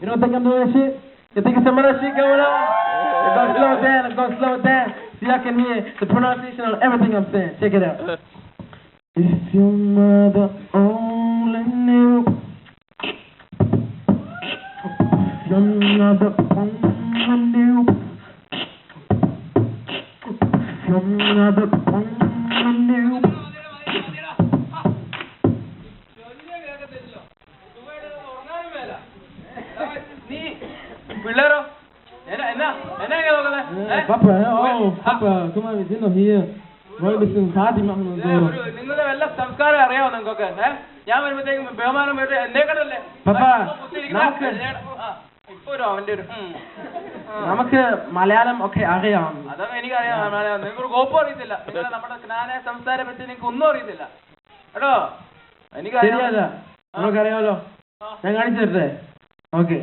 You don't think I'm doing shit? You think some of that shit going on? I'm gonna slow it down. I'm gonna slow it down so y'all can hear the pronunciation on everything I'm saying. Check it out. If your mother only knew. If your mother only knew. If your mother only knew. Papa, come on, we're not here. We're listening to party, man. നിങ്ങളുടെ വല്ല സംസ്കാരം അറിയാമോ നിങ്ങൾക്കൊക്കെ? ഞാൻ വരുമ്പോഴത്തേക്കും ബഹുമാനം എന്നേക്കടല്ലേ നമുക്ക് മലയാളം ഒക്കെ അറിയാം. അതൊക്കെ എനിക്കറിയാം. മലയാളം നിങ്ങൾക്ക് കോപ്പം അറിയത്തില്ല. നിങ്ങൾ നമ്മുടെ ജ്ഞാന സംസാരം പറ്റി നിങ്ങൾക്ക് ഒന്നും അറിയത്തില്ല കേട്ടോ. എനിക്കറിയാമല്ല, നമുക്കറിയാമല്ലോ. ഞാൻ കാണിച്ചു തരട്ടെ. ഓക്കെ,